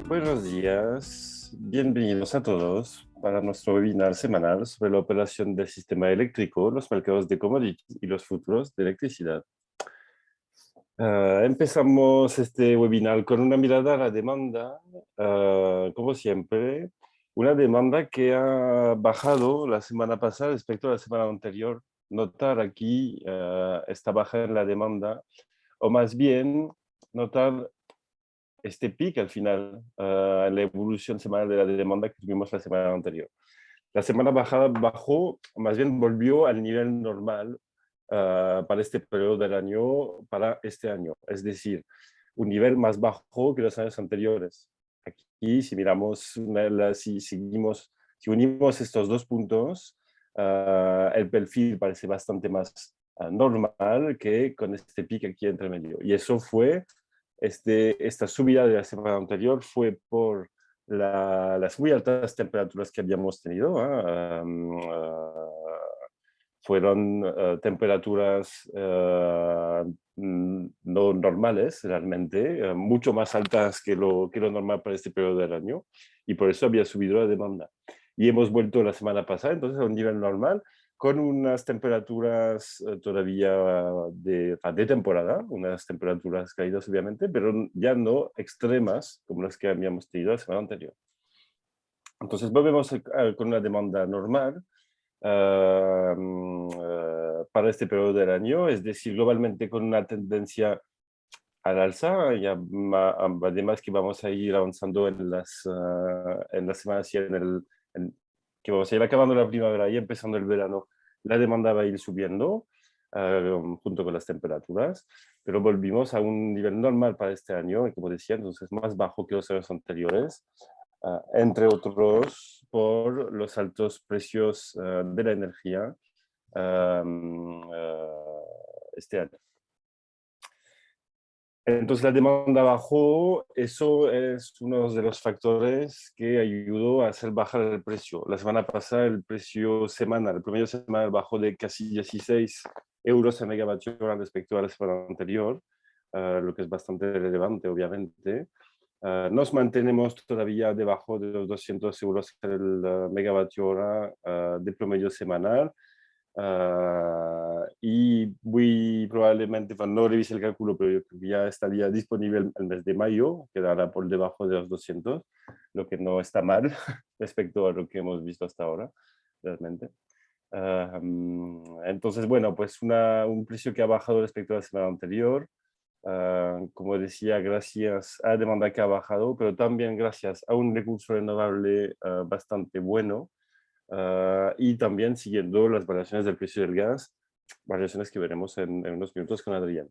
Buenos días, bienvenidos a todos para nuestro webinar semanal sobre la operación del sistema eléctrico, los mercados de commodities y los futuros de electricidad. Empezamos este webinar con una mirada a la demanda, como siempre, una demanda que ha bajado la semana pasada respecto a la semana anterior. Notar aquí esta baja en la demanda, o más bien notar este pic al final, en la evolución semanal de la demanda que tuvimos la semana anterior. La semana bajada bajó, más bien volvió al nivel normal para este periodo del año, para este año. Es decir, un nivel más bajo que los años anteriores. Aquí, si miramos, si unimos estos dos puntos, el perfil parece bastante más normal que con este pico aquí entre medio. Y eso fue esta subida de la semana anterior fue por las muy altas temperaturas que habíamos tenido. Fueron temperaturas no normales realmente, mucho más altas que lo normal para este periodo del año, y por eso había subido la demanda. Y hemos vuelto la semana pasada, entonces, a un nivel normal, con unas temperaturas todavía de temporada, unas temperaturas caídas obviamente, pero ya no extremas como las que habíamos tenido la semana anterior. Entonces volvemos con una demanda normal para este periodo del año, es decir, globalmente con una tendencia al alza, y además que vamos a ir avanzando en las semanas y que vamos a ir acabando la primavera y empezando el verano, la demanda va a ir subiendo junto con las temperaturas, pero volvimos a un nivel normal para este año, y como decía, entonces más bajo que los años anteriores, entre otros por los altos precios de la energía este año. Entonces la demanda bajó, eso es uno de los factores que ayudó a hacer bajar el precio. La semana pasada el precio semanal, el promedio semanal bajó de casi 16 euros a megavatio hora respecto a la semana anterior, lo que es bastante relevante obviamente. Nos mantenemos todavía debajo de los 200 euros el megavatio hora de promedio semanal. Y muy probablemente, bueno, no revise el cálculo, pero yo creo que ya estaría disponible el mes de mayo, quedará por debajo de los 200, lo que no está mal respecto a lo que hemos visto hasta ahora, realmente. Entonces, bueno, pues un precio que ha bajado respecto a la semana anterior, como decía, gracias a la demanda que ha bajado, pero también gracias a un recurso renovable bastante bueno, y también siguiendo las variaciones del precio del gas, variaciones que veremos en unos minutos con Adrián.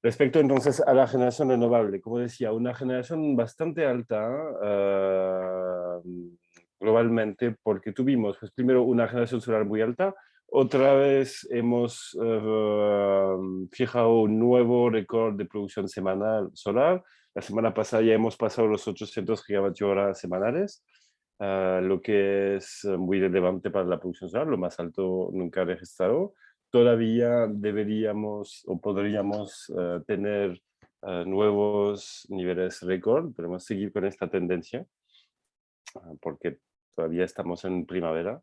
Respecto entonces a la generación renovable, como decía, una generación bastante alta globalmente, porque tuvimos pues, primero una generación solar muy alta, otra vez hemos fijado un nuevo récord de producción semanal solar. La semana pasada ya hemos pasado los 800 gigavatios hora semanales, lo que es muy relevante para la producción solar, lo más alto nunca registrado. Todavía deberíamos o podríamos tener nuevos niveles récord, podemos seguir con esta tendencia, porque todavía estamos en primavera.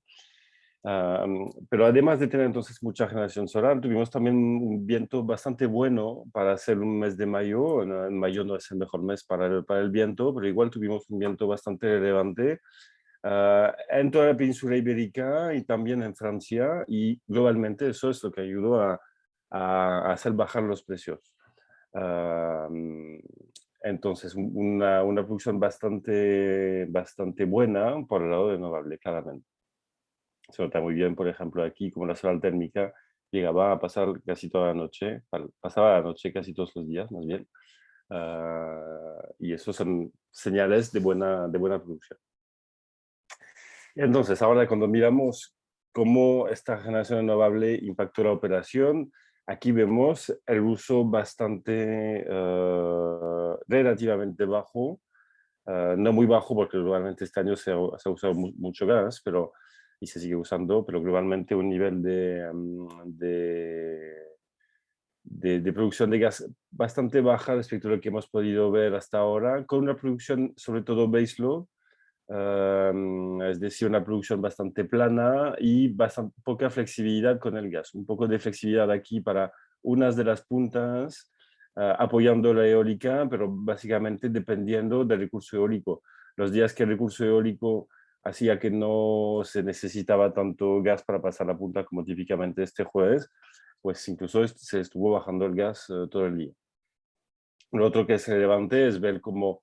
Pero además de tener entonces mucha generación solar, tuvimos también un viento bastante bueno para hacer un mes de mayo. En mayo no es el mejor mes para el viento, pero igual tuvimos un viento bastante relevante en toda la península ibérica y también en Francia, y globalmente eso es lo que ayudó a hacer bajar los precios. Entonces, una producción bastante buena por el lado de renovable, claramente. Se nota muy bien, por ejemplo, aquí, como la solar térmica llegaba a pasar casi toda la noche, pasaba la noche casi todos los días, más bien. Y eso son señales de buena producción. Entonces, ahora cuando miramos cómo esta generación renovable impactó la operación, aquí vemos el uso bastante relativamente bajo, no muy bajo porque globalmente este año se ha usado mucho gas, pero, y se sigue usando, pero globalmente un nivel de producción de gas bastante baja respecto a lo que hemos podido ver hasta ahora, con una producción sobre todo baseload, es decir, una producción bastante plana y bastante poca flexibilidad con el gas. Un poco de flexibilidad aquí para unas de las puntas, apoyando la eólica, pero básicamente dependiendo del recurso eólico. Los días que el recurso eólico hacía que no se necesitaba tanto gas para pasar la punta como típicamente este jueves, pues incluso se estuvo bajando el gas todo el día. Lo otro que es relevante es ver cómo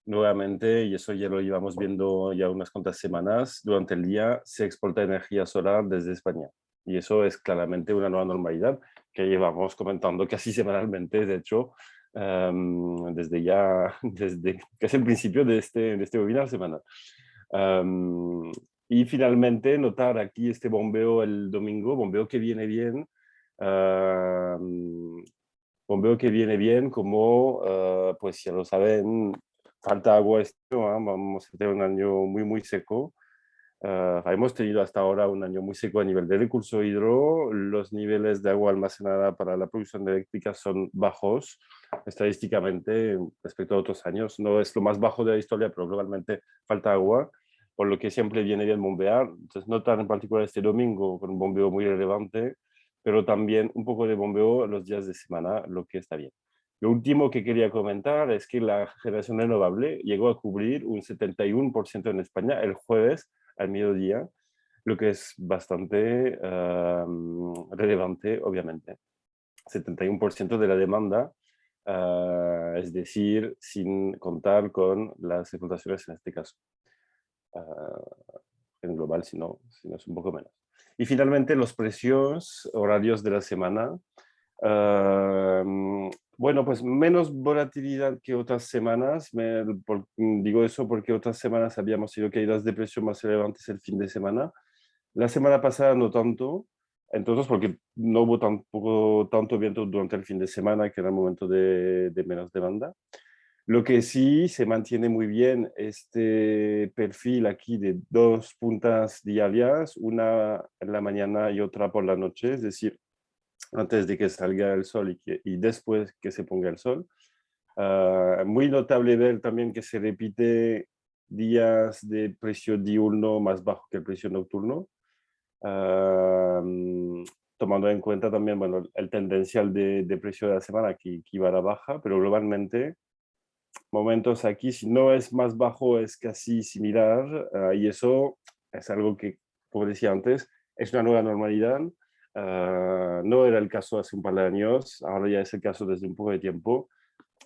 nuevamente, y eso ya lo llevamos viendo ya unas cuantas semanas, durante el día se exporta energía solar desde España. Y eso es claramente una nueva normalidad que llevamos comentando casi semanalmente, de hecho, desde casi el principio de este webinar semanal. Y finalmente notar aquí este bombeo el domingo, bombeo que viene bien, bombeo que viene bien como, pues ya lo saben, falta agua este año, vamos a tener un año muy seco. Hemos tenido hasta ahora un año muy seco a nivel de recurso hidro, los niveles de agua almacenada para la producción eléctrica son bajos estadísticamente respecto a otros años. No es lo más bajo de la historia, pero globalmente falta agua, por lo que siempre viene bien bombear. Entonces, notar en particular este domingo con un bombeo muy relevante, pero también un poco de bombeo los días de semana, lo que está bien. Lo último que quería comentar es que la generación renovable llegó a cubrir un 71% en España el jueves al mediodía, lo que es bastante relevante, obviamente. 71% de la demanda, es decir, sin contar con las explotaciones en este caso. En global, si no es un poco menos. Y finalmente, los precios horarios de la semana. Bueno, pues menos volatilidad que otras semanas. Digo eso porque otras semanas habíamos tenido caídas de precio más relevantes el fin de semana. La semana pasada no tanto, entonces porque no hubo tampoco tanto viento durante el fin de semana, que era el momento de menos demanda. Lo que sí se mantiene muy bien este perfil aquí de dos puntas diarias, una en la mañana y otra por la noche, es decir, antes de que salga el sol y después que se ponga el sol. Muy notable ver también que se repite días de precio diurno más bajo que el precio nocturno, tomando en cuenta también bueno, el tendencial de precio de la semana que iba a la baja, pero globalmente momentos aquí, si no es más bajo, es casi similar, y eso es algo que, como decía antes, es una nueva normalidad. No era el caso hace un par de años, ahora ya es el caso desde un poco de tiempo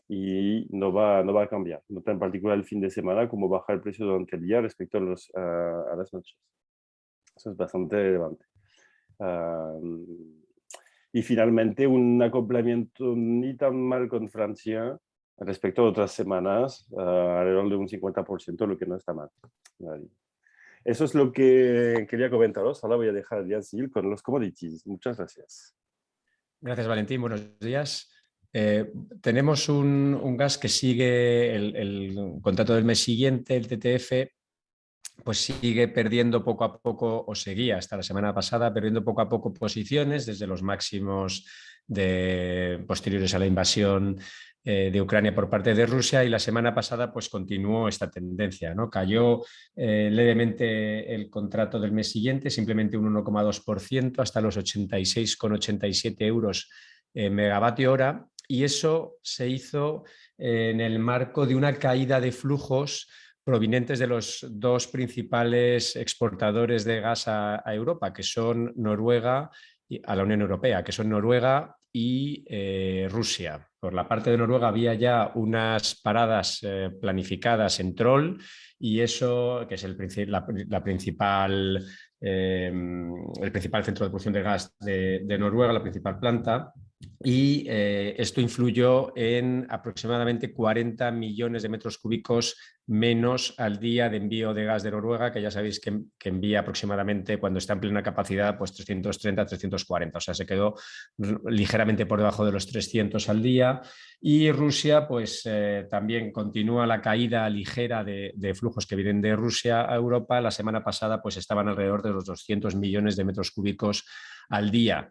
y no va a cambiar. Nota en particular el fin de semana, como baja el precio durante el día respecto a las noches. Eso es bastante relevante. Y finalmente un acoplamiento ni tan mal con Francia respecto a otras semanas, alrededor de un 50%, lo que no está mal. Eso es lo que quería comentaros. Ahora voy a dejar a Sil con los commodities. Muchas gracias. Gracias, Valentín. Buenos días. Tenemos un gas que sigue el contrato del mes siguiente, el TTF, pues sigue perdiendo poco a poco, o seguía hasta la semana pasada, perdiendo poco a poco posiciones desde los máximos posteriores a la invasión de Ucrania por parte de Rusia, y la semana pasada pues continuó esta tendencia, ¿no? Cayó levemente el contrato del mes siguiente, simplemente un 1,2% hasta los 86,87 euros megavatio hora, y eso se hizo en el marco de una caída de flujos provenientes de los dos principales exportadores de gas a Europa, que son Noruega y a la Unión Europea, que son Noruega y Rusia. Por la parte de Noruega había ya unas paradas planificadas en Troll, y eso, que es el principal centro de producción de gas de Noruega, la principal planta, y esto influyó en aproximadamente 40 millones de metros cúbicos menos al día de envío de gas de Noruega, que ya sabéis que envía aproximadamente, cuando está en plena capacidad, pues 330, 340, o sea, se quedó ligeramente por debajo de los 300 al día. Y Rusia, pues también continúa la caída ligera de flujos que vienen de Rusia a Europa. La semana pasada, pues estaban alrededor de los 200 millones de metros cúbicos al día.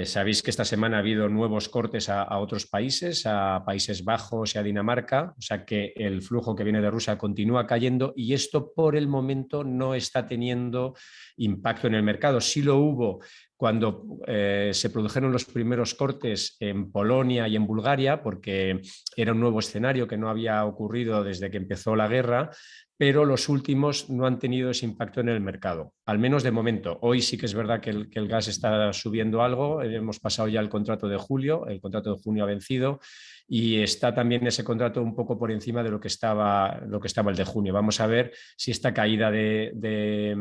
Sabéis que esta semana ha habido nuevos cortes a otros países, a Países Bajos y a Dinamarca, o sea que el flujo que viene de Rusia continúa cayendo y esto por el momento no está teniendo impacto en el mercado. Sí lo hubo cuando se produjeron los primeros cortes en Polonia y en Bulgaria, porque era un nuevo escenario que no había ocurrido desde que empezó la guerra, pero los últimos no han tenido ese impacto en el mercado, al menos de momento. Hoy sí que es verdad que el gas está subiendo algo, hemos pasado ya el contrato de julio, el contrato de junio ha vencido y está también ese contrato un poco por encima de lo que estaba el de junio. Vamos a ver si esta caída de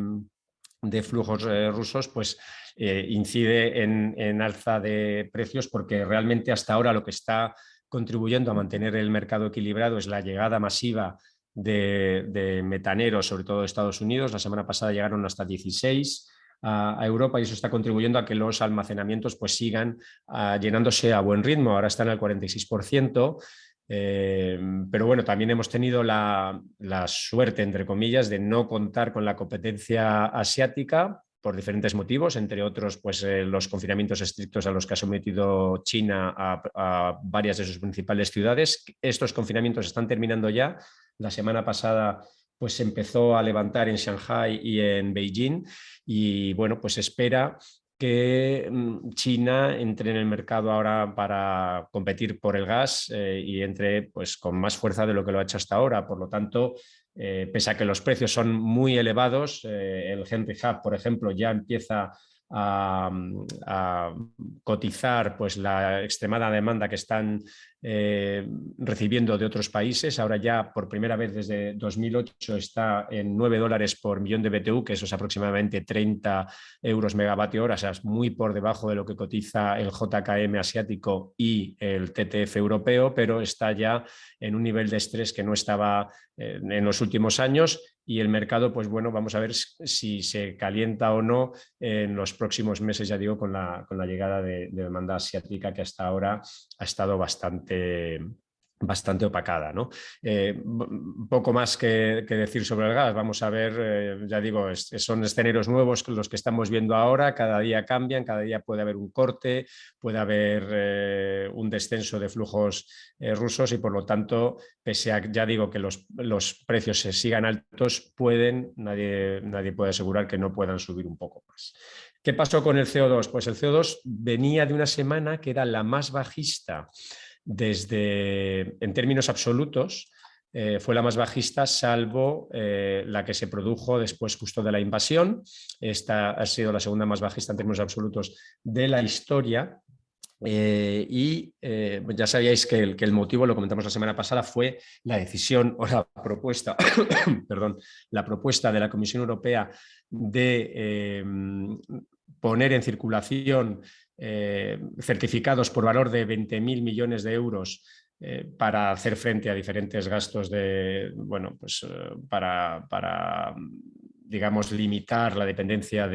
flujos rusos pues incide en alza de precios, porque realmente hasta ahora lo que está contribuyendo a mantener el mercado equilibrado es la llegada masiva de metaneros, sobre todo de Estados Unidos. La semana pasada llegaron hasta 16 a Europa y eso está contribuyendo a que los almacenamientos pues sigan llenándose a buen ritmo. Ahora están al 46%. Pero bueno, también hemos tenido la suerte, entre comillas, de no contar con la competencia asiática por diferentes motivos, entre otros pues, los confinamientos estrictos a los que ha sometido China a varias de sus principales ciudades. Estos confinamientos están terminando ya. La semana pasada pues, se empezó a levantar en Shanghai y en Beijing y bueno, pues espera que China entre en el mercado ahora para competir por el gas y entre pues, con más fuerza de lo que lo ha hecho hasta ahora. Por lo tanto, pese a que los precios son muy elevados, el Henry Hub, por ejemplo, ya empieza a cotizar pues, la extremada demanda que están recibiendo de otros países. Ahora ya por primera vez desde 2008 está en $9 por millón de BTU, que eso es aproximadamente 30 euros megavatio hora, o sea, es muy por debajo de lo que cotiza el JKM asiático y el TTF europeo, pero está ya en un nivel de estrés que no estaba en los últimos años y el mercado, pues bueno, vamos a ver si se calienta o no en los próximos meses, ya digo, con la llegada de demanda asiática que hasta ahora ha estado bastante opacada, ¿no? Poco más que decir sobre el gas. Vamos a ver, ya digo, son escenarios nuevos los que estamos viendo ahora, cada día cambian, cada día puede haber un corte, puede haber un descenso de flujos rusos y por lo tanto, pese a, ya digo, que los precios se sigan altos, nadie puede asegurar que no puedan subir un poco más. ¿Qué pasó con el CO2? Pues el CO2 venía de una semana que era la más bajista en términos absolutos, fue la más bajista, salvo la que se produjo después justo de la invasión. Esta ha sido la segunda más bajista en términos absolutos de la historia. Ya sabíais que el motivo, lo comentamos la semana pasada, fue la decisión o la propuesta, perdón, la propuesta de la Comisión Europea de poner en circulación certificados por valor de 20.000 millones de euros para hacer frente a diferentes gastos para digamos, limitar la dependencia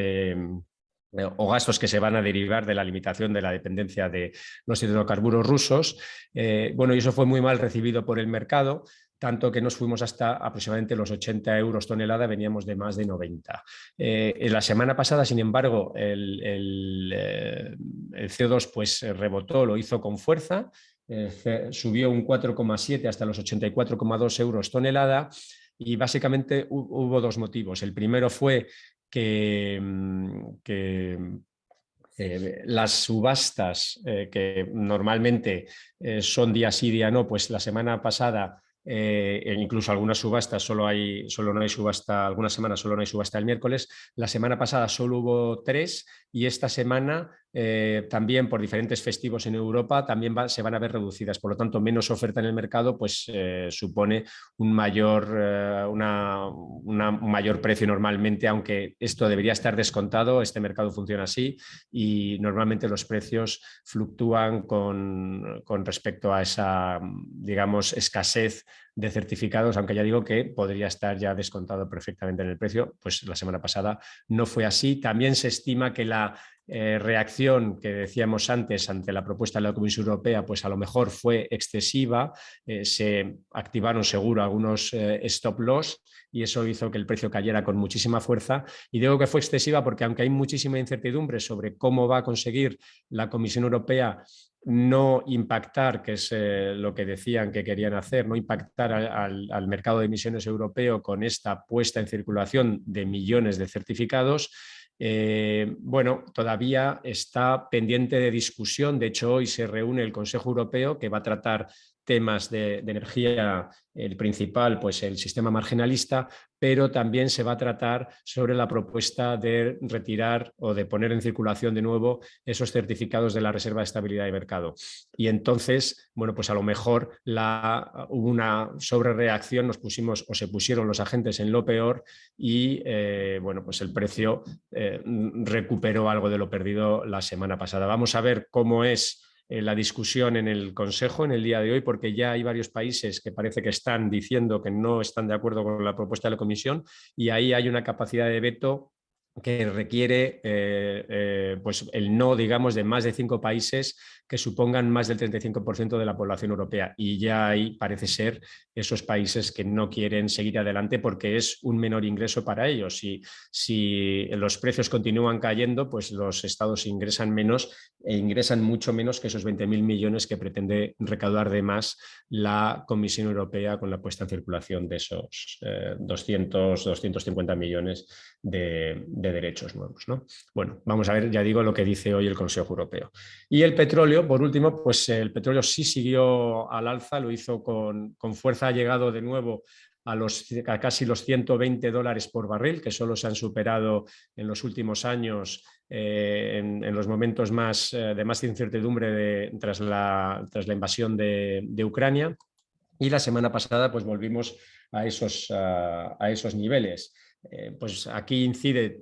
o gastos que se van a derivar de la limitación de la dependencia de los hidrocarburos rusos. Y eso fue muy mal recibido por el mercado, tanto que nos fuimos hasta aproximadamente los 80 euros tonelada, veníamos de más de 90. En la semana pasada, sin embargo, el CO2 pues, rebotó, lo hizo con fuerza, subió un 4,7 hasta los 84,2 euros tonelada y básicamente hubo dos motivos. El primero fue que las subastas que normalmente son día sí, día no, pues la semana pasada incluso algunas subastas solo no hay subasta, algunas semanas solo no hay subasta el miércoles, la semana pasada solo hubo 3 y esta semana también por diferentes festivos en Europa también se van a ver reducidas, por lo tanto menos oferta en el mercado pues supone un mayor precio normalmente, aunque esto debería estar descontado, este mercado funciona así y normalmente los precios fluctúan con respecto a esa, digamos, escasez de certificados, aunque ya digo que podría estar ya descontado perfectamente en el precio, pues la semana pasada no fue así. También se estima que la reacción que decíamos antes ante la propuesta de la Comisión Europea, pues a lo mejor fue excesiva, se activaron seguro algunos stop loss y eso hizo que el precio cayera con muchísima fuerza. Y digo que fue excesiva porque aunque hay muchísima incertidumbre sobre cómo va a conseguir la Comisión Europea no impactar, que es lo que decían que querían hacer, no impactar al mercado de emisiones europeo con esta puesta en circulación de millones de certificados, bueno, todavía está pendiente de discusión. De hecho, hoy se reúne el Consejo Europeo que va a tratar temas de energía, el principal, pues el sistema marginalista, pero también se va a tratar sobre la propuesta de retirar o de poner en circulación de nuevo esos certificados de la Reserva de Estabilidad de Mercado. Y entonces, bueno, pues a lo mejor hubo una sobrereacción, nos pusimos o se pusieron los agentes en lo peor y, bueno, pues el precio recuperó algo de lo perdido la semana pasada. Vamos a ver cómo es la discusión en el Consejo en el día de hoy, porque ya hay varios países que parece que están diciendo que no están de acuerdo con la propuesta de la Comisión y ahí hay una capacidad de veto que requiere pues el no, digamos, de más de 5 países que supongan más del 35% de la población europea. Y ya ahí parece ser esos países que no quieren seguir adelante porque es un menor ingreso para ellos. Si los precios continúan cayendo, pues los estados ingresan menos e ingresan mucho menos que esos 20.000 millones que pretende recaudar de más la Comisión Europea con la puesta en circulación de esos 250 millones de derechos nuevos, ¿no? Bueno, vamos a ver, ya digo, lo que dice hoy el Consejo Europeo. Y el petróleo, por último, pues el petróleo sí siguió al alza, lo hizo con fuerza, ha llegado de nuevo a casi los $120 por barril, que solo se han superado en los últimos años en los momentos de más incertidumbre tras la invasión de Ucrania. Y la semana pasada pues volvimos a esos niveles. Pues aquí incide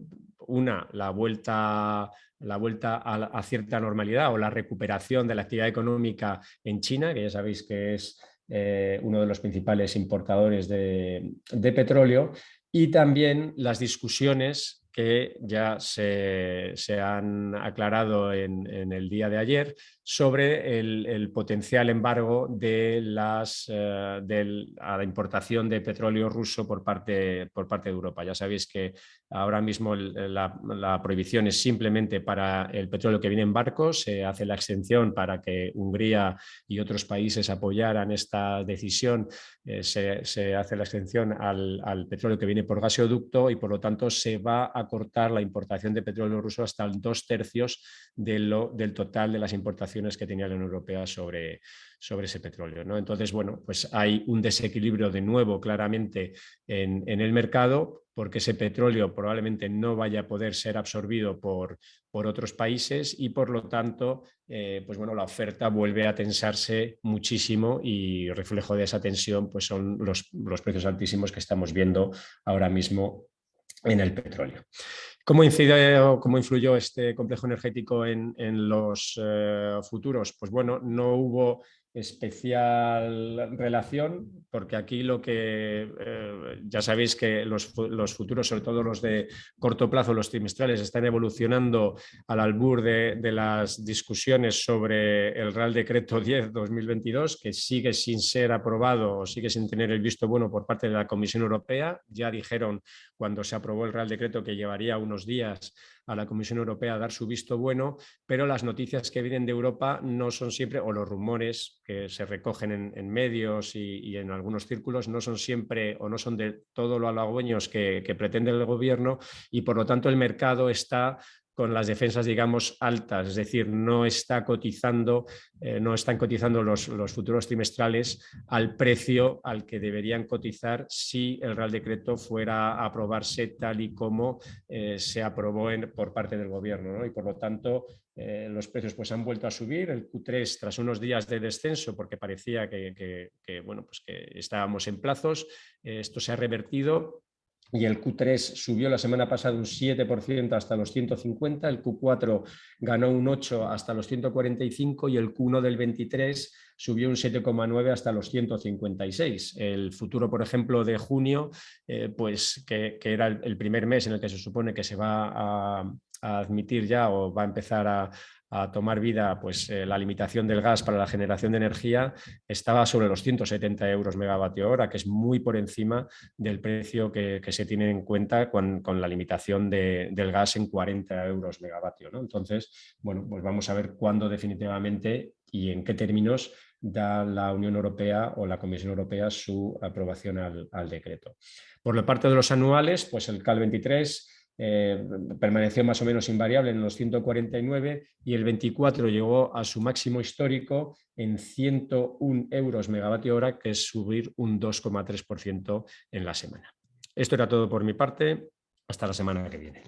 la vuelta a cierta normalidad o la recuperación de la actividad económica en China, que ya sabéis que es uno de los principales importadores de petróleo, y también las discusiones que ya se han aclarado en el día de ayer sobre el potencial embargo de a la importación de petróleo ruso por parte de Europa. Ya sabéis que ahora mismo la prohibición es simplemente para el petróleo que viene en barcos, se hace la exención para que Hungría y otros países apoyaran esta decisión, se hace la exención al petróleo que viene por gasoducto y por lo tanto se va a cortar la importación de petróleo ruso hasta el 2/3 del total de las importaciones que tenía la Unión Europea sobre ese petróleo, ¿no? Entonces, bueno, pues hay un desequilibrio de nuevo claramente en el mercado porque ese petróleo probablemente no vaya a poder ser absorbido por otros países y por lo tanto, pues bueno, la oferta vuelve a tensarse muchísimo y reflejo de esa tensión pues son los precios altísimos que estamos viendo ahora mismo en el petróleo. ¿Cómo influyó este complejo energético en los futuros? Pues bueno, no hubo especial relación, porque aquí lo que ya sabéis que los futuros, sobre todo los de corto plazo, los trimestrales, están evolucionando al albur de las discusiones sobre el Real Decreto 10/2022, que sigue sin ser aprobado o sigue sin tener el visto bueno por parte de la Comisión Europea. Ya dijeron cuando se aprobó el Real Decreto que llevaría unos días a la Comisión Europea a dar su visto bueno, pero las noticias que vienen de Europa no son siempre, o los rumores que se recogen en medios y en algunos círculos, no son siempre o no son de todo lo halagüeños que pretende el gobierno y por lo tanto el mercado está con las defensas, digamos, altas, es decir, no están cotizando los futuros trimestrales al precio al que deberían cotizar si el Real Decreto fuera a aprobarse tal y como se aprobó por parte del gobierno, ¿no? Y por lo tanto los precios pues han vuelto a subir. El Q3 tras unos días de descenso porque parecía que bueno, pues que estábamos en plazos, esto se ha revertido y el Q3 subió la semana pasada un 7% hasta los 150, el Q4 ganó un 8% hasta los 145 y el Q1 del 23 subió un 7,9 hasta los 156. El futuro, por ejemplo, de junio, pues que era el primer mes en el que se supone que se va a admitir ya o va a empezar a tomar vida pues, la limitación del gas para la generación de energía, estaba sobre los 170 euros megavatio hora, que es muy por encima del precio que se tiene en cuenta con la limitación del gas en 40 euros megavatio, ¿no? Entonces, bueno, pues vamos a ver cuándo definitivamente y en qué términos da la Unión Europea o la Comisión Europea su aprobación al decreto. Por la parte de los anuales, pues el CAL 23 permaneció más o menos invariable en los 149 y el 24 llegó a su máximo histórico en 101 euros megavatio hora, que es subir un 2,3% en la semana. Esto era todo por mi parte. Hasta la semana que viene.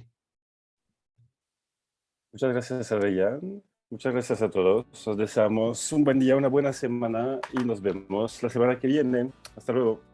Muchas gracias, Adrián. Muchas gracias a todos. Os deseamos un buen día, una buena semana y nos vemos la semana que viene. Hasta luego.